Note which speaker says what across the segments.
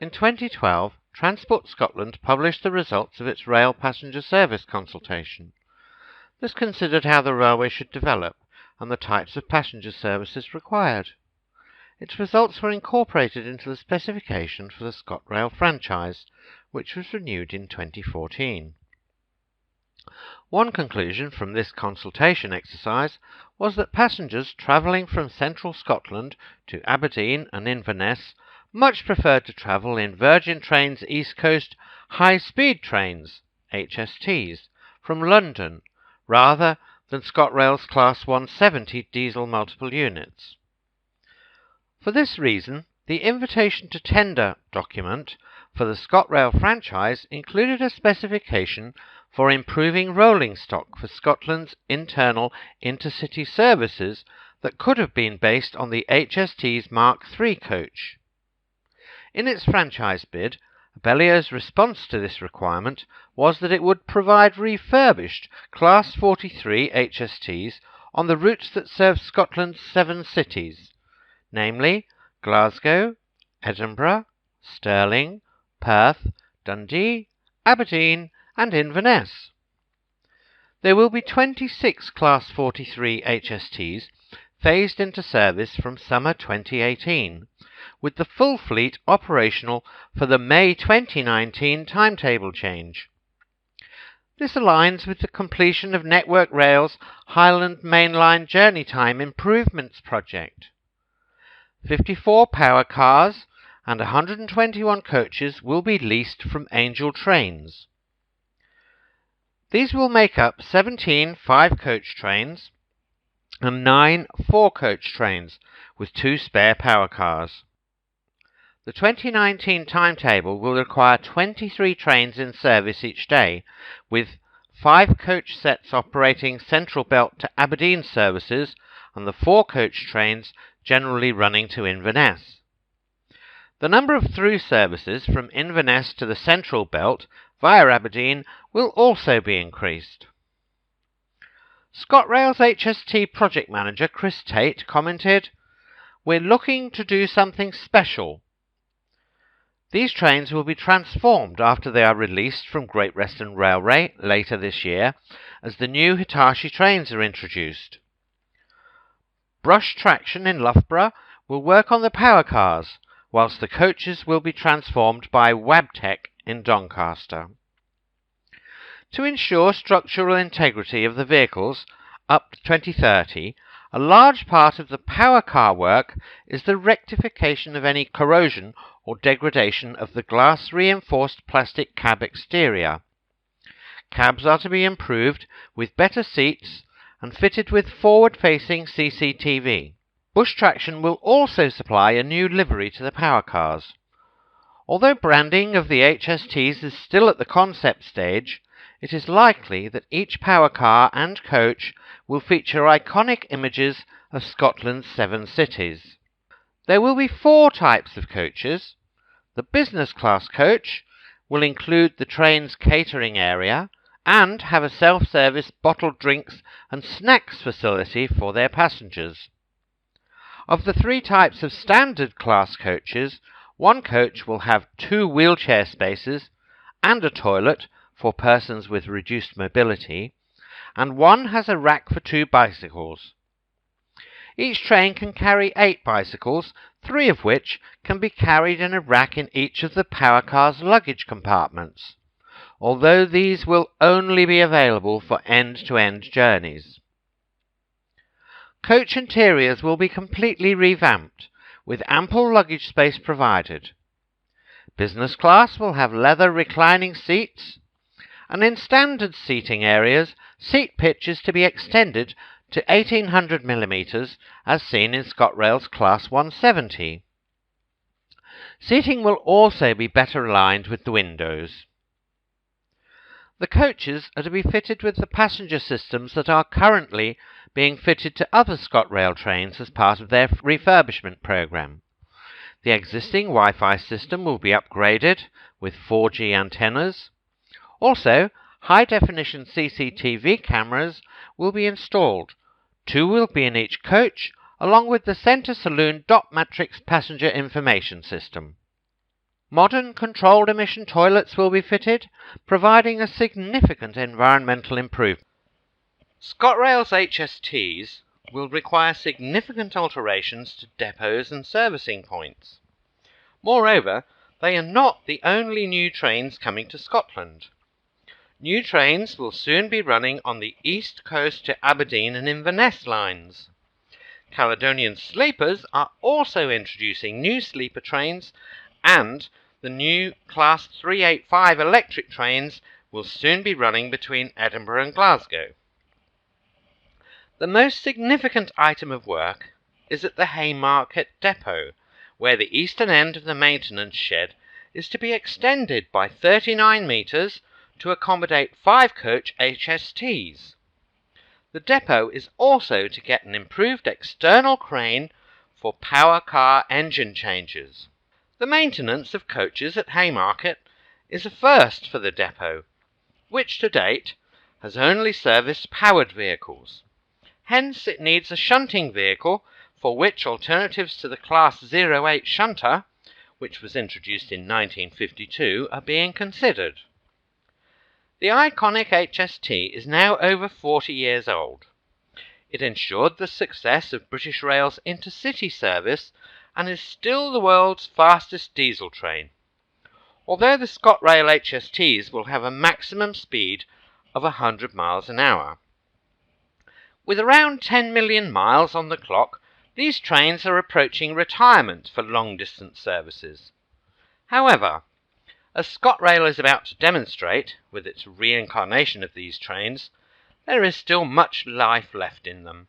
Speaker 1: In 2012, Transport Scotland published the results of its rail passenger service consultation. This considered how the railway should develop and the types of passenger services required. Its results were incorporated into the specification for the ScotRail franchise, which was renewed in 2014. One conclusion from this consultation exercise was that passengers travelling from central Scotland to Aberdeen and Inverness much preferred to travel in Virgin Trains East Coast high-speed trains, HSTs, from London, rather than ScotRail's Class 170 diesel multiple units. For this reason, the invitation to tender document for the ScotRail franchise included a specification for improving rolling stock for Scotland's internal InterCity services that could have been based on the HST's Mark III coach. In its franchise bid, Abellio's response to this requirement was that it would provide refurbished Class 43 HSTs on the routes that serve Scotland's 7 cities, namely Glasgow, Edinburgh, Stirling, Perth, Dundee, Aberdeen and Inverness. There will be 26 Class 43 HSTs phased into service from summer 2018, with the full fleet operational for the May 2019 timetable change. This aligns with the completion of Network Rail's Highland Mainline Journey Time Improvements project. 54 power cars and 121 coaches will be leased from Angel Trains. These will make up 17 5-coach trains and 9 4-coach trains with 2 spare power cars. The 2019 timetable will require 23 trains in service each day, with 5 coach sets operating Central Belt to Aberdeen services and the 4 coach trains generally running to Inverness. The number of through services from Inverness to the Central Belt via Aberdeen will also be increased. ScotRail's HST project manager Chris Tate commented, "We're looking to do something special. These trains will be transformed after they are released from Great Western Railway later this year, as the new Hitachi trains are introduced. Brush Traction in Loughborough will work on the power cars, whilst the coaches will be transformed by Wabtec in Doncaster. To ensure structural integrity of the vehicles up to 2030, a large part of the power car work is the rectification of any corrosion or degradation of the glass-reinforced plastic cab exterior. Cabs are to be improved with better seats and fitted with forward-facing CCTV. Bush Traction will also supply a new livery to the power cars. Although branding of the HSTs is still at the concept stage, it is likely that each power car and coach will feature iconic images of Scotland's 7 cities. There will be 4 types of coaches. The business class coach will include the train's catering area and have a self-service bottled drinks and snacks facility for their passengers. Of the 3 types of standard class coaches, 1 coach will have 2 wheelchair spaces and a toilet for persons with reduced mobility, and 1 has a rack for 2 bicycles. Each train can carry 8 bicycles, 3 of which can be carried in a rack in each of the power car's luggage compartments, although these will only be available for end-to-end journeys. Coach interiors will be completely revamped, with ample luggage space provided. Business class will have leather reclining seats, and in standard seating areas, seat pitch is to be extended to 1800 mm as seen in ScotRail's Class 170. Seating will also be better aligned with the windows. The coaches are to be fitted with the passenger systems that are currently being fitted to other ScotRail trains as part of their refurbishment programme. The existing Wi-Fi system will be upgraded with 4G antennas. Also, high-definition CCTV cameras will be installed. 2 will be in each coach, along with the centre saloon dot matrix passenger information system. Modern controlled emission toilets will be fitted, providing a significant environmental improvement. ScotRail's HSTs will require significant alterations to depots and servicing points. Moreover, they are not the only new trains coming to Scotland. New trains will soon be running on the east coast to Aberdeen and Inverness lines. Caledonian Sleepers are also introducing new sleeper trains, and the new Class 385 electric trains will soon be running between Edinburgh and Glasgow. The most significant item of work is at the Haymarket depot, where the eastern end of the maintenance shed is to be extended by 39 metres to accommodate 5-coach HSTs. The depot is also to get an improved external crane for power car engine changes. The maintenance of coaches at Haymarket is a first for the depot, which to date has only serviced powered vehicles. Hence it needs a shunting vehicle, for which alternatives to the Class 08 shunter, which was introduced in 1952, are being considered. The iconic HST is now over 40 years old. It ensured the success of British Rail's InterCity service and is still the world's fastest diesel train, although the ScotRail HSTs will have a maximum speed of 100 miles an hour. With around 10 million miles on the clock, these trains are approaching retirement for long-distance services. However, as ScotRail is about to demonstrate with its reincarnation of these trains, there is still much life left in them.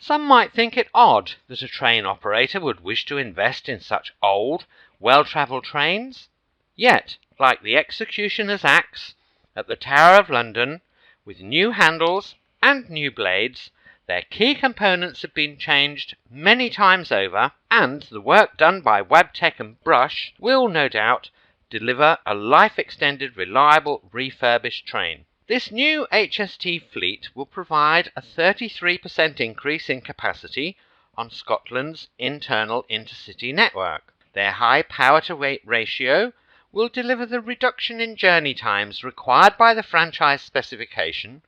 Speaker 1: Some might think it odd that a train operator would wish to invest in such old, well-travelled trains. Yet, like the executioner's axe at the Tower of London, with new handles and new blades, their key components have been changed many times over, and the work done by Wabtec and Brush will, no doubt, deliver a life-extended, reliable, refurbished train. This new HST fleet will provide a 33% increase in capacity on Scotland's internal intercity network. Their high power-to-weight ratio will deliver the reduction in journey times required by the franchise specification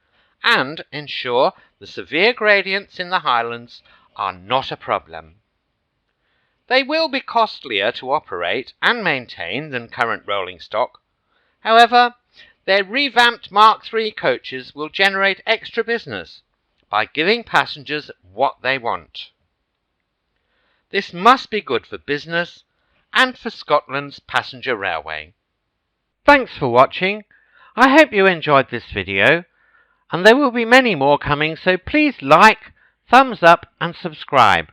Speaker 1: and ensure the severe gradients in the Highlands are not a problem. They will be costlier to operate and maintain than current rolling stock. However, their revamped Mark III coaches will generate extra business by giving passengers what they want. This must be good for business and for Scotland's passenger railway. Thanks for watching. I hope you enjoyed this video, and there will be many more coming, so please like, thumbs up and subscribe.